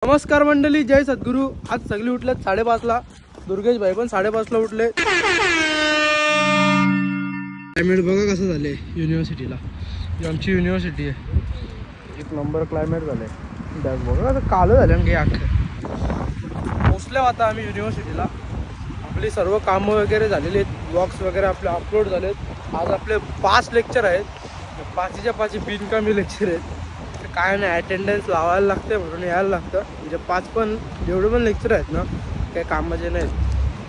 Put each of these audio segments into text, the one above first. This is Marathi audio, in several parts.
नमस्कार मंडळी, जय सद्गुरू। आज सगळी उठलेत 5:30ला। दुर्गेश भाई पण 5:30ला उठले। क्लायमेट बघा कसं झाले युनिव्हर्सिटीला। ही आमची युनिव्हर्सिटी आहे, एक नंबर क्लायमेट झाले। बॅग बघा आता काळं झालं की अख्खं। पोचले आता आम्ही युनिव्हर्सिटीला। आपली सर्व कामं वगैरे झालेली आहेत, ब्लॉग्स वगैरे आपले अपलोड झालेत। आज आपले 5 लेक्चर आहेत, 5च्या 5 बिनकामी लेक्चर आहेत। काय नाही, अटेंडन्स लावायला लागते म्हणून यायला लागतं। म्हणजे 5 पण जेवढे पण लेक्चर आहेत ना काही कामाचे नाहीत।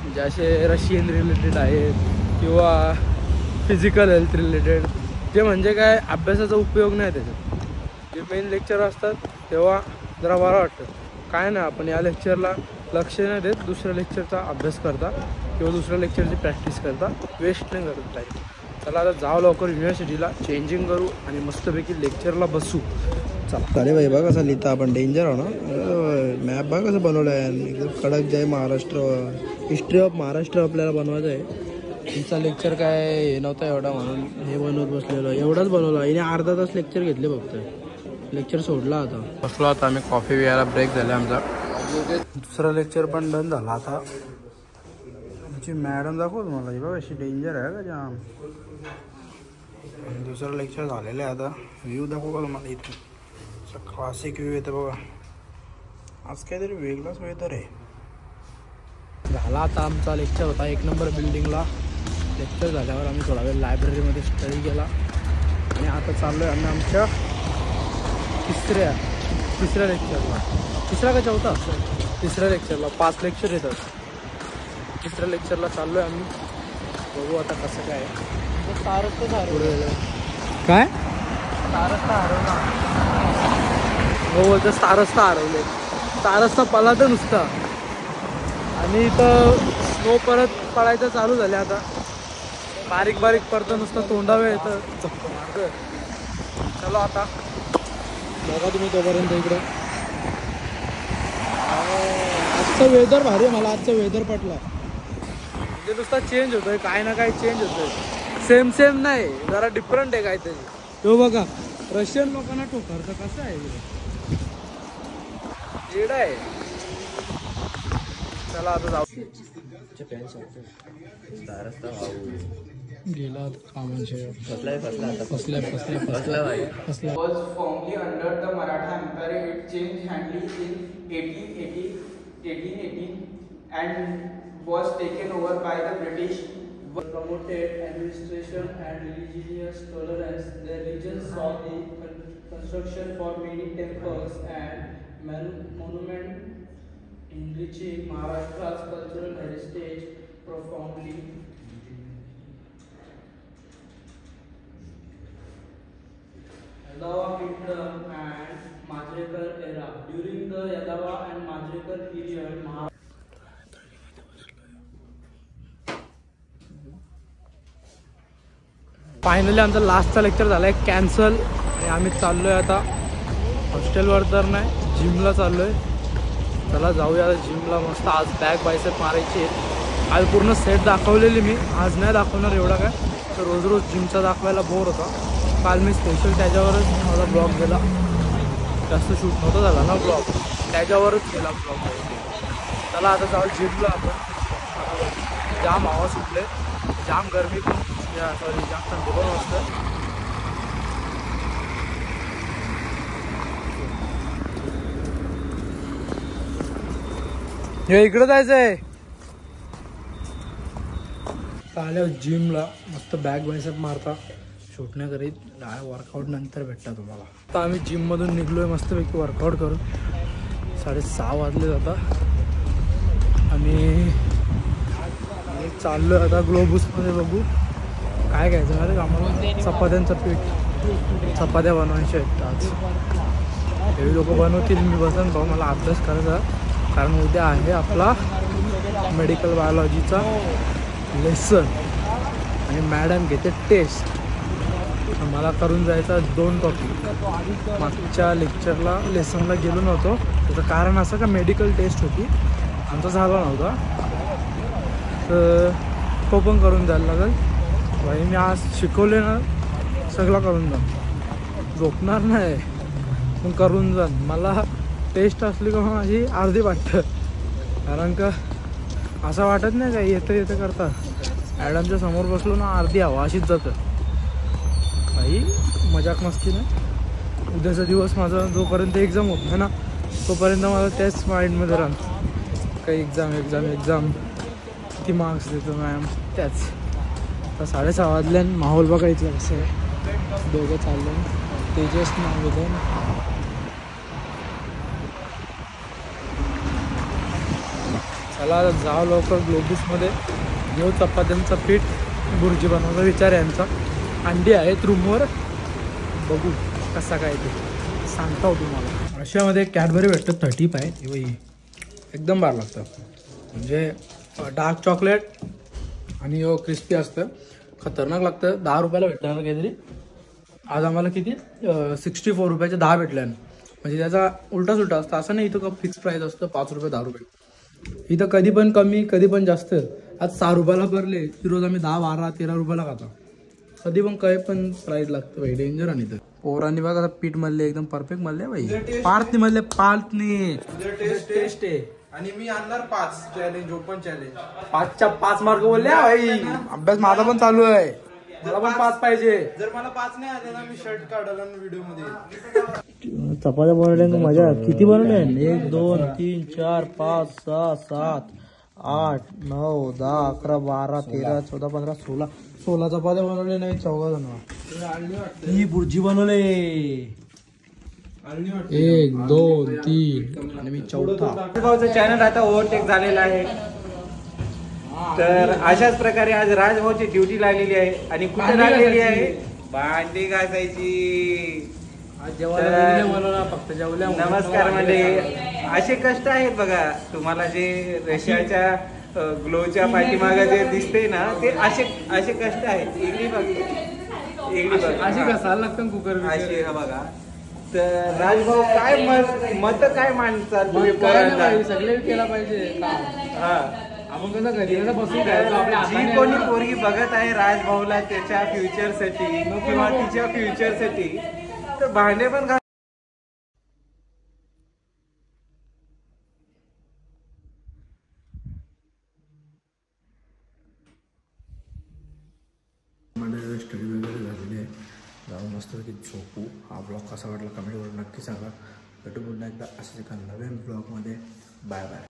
म्हणजे असे रशियन रिलेटेड आहेत किंवा फिजिकल हेल्थ रिलेटेड, जे म्हणजे काय अभ्यासाचा उपयोग नाही त्याच्यात। जे मेन लेक्चर असतात तेव्हा जरा बरं वाटतं। काय नाही, आपण या लेक्चरला लक्ष नाही देत, दुसऱ्या लेक्चरचा अभ्यास करता किंवा दुसऱ्या लेक्चरची प्रॅक्टिस करता, वेस्ट नाही करत टाईम। चला आता जाऊ लवकर युनिव्हर्सिटीला, चेंजिंग करू आणि मस्तपैकी लेक्चरला बसू। चला अरे भाई बघा कसं लिहितं आपण, डेंजर हो ना। मॅप बघा कसं बनवलं आहे, एकदम कडक जे आहे महाराष्ट्र, हिस्ट्री ऑफ महाराष्ट्र आपल्याला बनवायचं आहे। तिचा लेक्चर काय हे नव्हता एवढा म्हणून हे बनवत बसलेलो, एवढाच बनवला हिने। अर्धा तास लेक्चर घेतले फक्त, लेक्चर सोडला आता। बसलो आता आम्ही, कॉफी प्यायला ब्रेक झाला आमचा। दुसरा लेक्चर पण डन झाला आता। आमची मॅडम दाखव तुम्हाला, बघा अशी डेंजर आहे का जाम। दुसरं लेक्चर झालेलं आहे आता, व्ह्यू दाखवू का तुम्हाला इथून, क्लासिक व्ह्यू येतं बघा। आज काहीतरी वेगळाच वेदर आहे। झाला आता आमचा लेक्चर होता 1 नंबर बिल्डिंगला। लेक्चर झाल्यावर आम्ही थोडा वेळ लायब्ररीमध्ये स्टडी केला आणि आता चाललो आहे आम्ही आमच्या तिसऱ्या लेक्चरला। तिसरा का चौथा? तिसऱ्या लेक्चरला 5 लेक्चर येतात। तिसऱ्या लेक्चरला चाललो आहे आम्ही, बघू आता कसं काय। काय हो बोलतं, स्टारस्ता हरवले। स्टारस्ता पळा तर नुसता, आणि इथं स्नो परत पडायचं चालू झाले आता। बारीक बारीक पडतं नुसतं, तोंडावे येतं चक्क मार्ग। चलो आता बघा तुम्ही तोपर्यंत इकडं। आजचं वेदर भारी आहे, मला आजचं वेदर पटलं। म्हणजे नुसता चेंज होतोय, काय ना काय चेंज होतोय, सेम नाही, जरा डिफरंट आहे काहीतरी। तो बघा रशियन लोकांना ठोकरतं, कसं आहे येडा आहे। चला आता जाऊ। गेला फसलाय was formerly under the Maratha Empire. It changed handily in 1818 and was taken over by the British. Promoted administration and religious tolerance. The region saw the construction for many temples and monuments, enriching Maharashtra's cultural heritage profoundly. Yadava Kingdom and Majrekar era. During the Yadava and Majrekar period, finally आमचा लास्टचा लेक्चर झाला आहे कॅन्सल, आणि आम्ही चाललो आहे आता हॉस्टेलवर तर नाही, जिमला चाललो आहे। चला जाऊया जिमला। मस्त आज बॅक बायसेप मारायची आहे। आज पूर्ण सेट दाखवलेली मी, आज नाही दाखवणार एवढा काय, तर रोज रोज जिमचा दाखवायला बोर होता। काल मी स्पेशल त्याच्यावरच माझा ब्लॉग गेला, जास्त शूट नव्हता झाला ना ब्लॉग, त्याच्यावरच गेला ब्लॉग। चला आता जाऊ जिमला आपण। जाम हवा सुटले, जाम गरमी पण, सॉरी जाम थंडी पण असतं। हे इकडं जायचं आहे। आल्या जिमला, मस्त बॅक बायसेप मारता, शूट नाही करीत, वर्कआउट नंतर भेटता तुम्हाला। आता आम्ही जिममधून निघलोय मस्तपैकी वर्कआउट करून। 6:30 वाजले जाता आणि चाललो आहे आता ग्लोबूसमध्ये, बघू काय घ्यायचं आहे आम्हाला। चपात्यांचं पीठ, चपात्या बनवायच्या आहेत आज। हे लोक बनवतील, मी बसन भाऊ, मला अभ्यास करायचा, कारण उद्या आहे आपला मेडिकल बायोलॉजीचा लेसन आणि मॅडम घेते टेस्ट। मला करून जायचा 2 टॉपिक। मागच्या लेक्चरला लेसनला गेलो नव्हतो, त्याचं कारण असं का मेडिकल टेस्ट होती, आमचा झाला नव्हता, तर तो पण करून जायला लागेल भाई। मी आज शिकवले ना सगळं करून जा, झोपणार नाही पण करून जा। मला टेस्ट असली का माझी अर्धी वाटतं, कारण का असं वाटत नाही काय येतं करता. ॲडमच्या समोर बसलो ना अर्धी हवा अशीच जातं. काही मजाक मस्ती नाही. उद्याचा दिवस माझा जोपर्यंत एक्झाम होत नाही ना तोपर्यंत मला त्याच माइंडमध्ये राहतं. काही एक्झाम किती मार्क्स देतो मॅम त्याच. आता 6:30 वाजल्या. माहोल बघा इथलं कसं आहे. दोघं चालले, तेजस नावेदन. चला जाऊ लवकर ग्लोबूसमध्ये घेऊ चपात्यांचा पीठ. बुर्जी बनवायचा विचार आहे यांचा. अंडी आहेत रूमवर, बघू कसा काय ते सांगता तुम्हाला. रशियामध्ये कॅडबरी भेटतं 30 आहे. एकदम बार लागतं. म्हणजे डार्क चॉकलेट आणि क्रिस्पी असतं. खतरनाक लागतं. 10 रुपयाला भेटतं ना काहीतरी. आज आम्हाला किती 64 रुपयाचे 10 भेटल्या. म्हणजे त्याचा उलटा सुलटा असतं. असं नाही इथं फिक्स प्राईस असतं 5 रुपये 10 रुपये. इथं कधी पण कमी कधी पण जास्त. आज 6 रुपयाला भरले की रोज आम्ही 10, 12, 13 रुपयाला खातो. कधी पण काही पण प्राईस लागतं भाई. डेंजर. आणि इथं पोरांनी बघा पीठ मधले एकदम परफेक्ट मधले भाई. पार्टनी मधले पार्टनी टेस्ट आहे. आणि मी आणणार 5 चॅलेंज, ओपन चॅलेंज. 5च्या 5 मार्क बोलले भाई. अभ्यास माझा पण चालू आहे. मला पण 5 पाहिजे. जर मला 5 नाही आले ना मी शर्ट काढला व्हिडिओ मध्ये. चपात्या बनवल्या मजा. किती बनवल्या? 1 2 3 4 5 6 7 8 9 10 11 12 13 14 15 16 चपात्या बनवल्या. नाही 14 जण. ही बुर्जी बनवले. 1 2 3 आणि मी चौथा. राजभाऊचं चॅनल आता ओव्हरटेक झालेला आहे. तर अशाच प्रकारे आज राजभाऊची ड्युटी लागलेली आहे. आणि कुठे लागलेली आहे? भांडी घासायची. फक्त जेवल्या. नमस्कार मंडळी. असे कष्ट आहेत बघा तुम्हाला. जे रशियाच्या ग्लोच्या पाठीमागे जे दिसते ना ते असे कष्ट आहेत. इकडे बघ अशी घासायला लागतं कुकर. असे बघा. तर राजभाऊ काय मत काय मांडतात सगळे केला पाहिजे. आपण कसं घरी बसून जी कोणी पोरगी बघत आहे राजभाऊला त्याच्या फ्युचरसाठी किंवा तिच्या फ्युचरसाठी तर भांडे पण स्टडी वगैरे झालेली आहे. जाऊन मस्त की झोपू. हा ब्लॉग कसा वाटला कमेंटवर नक्की सांगा. भेटू पुन्हा एकदा अशाच एका नवीन ब्लॉगमध्ये. Bye bye.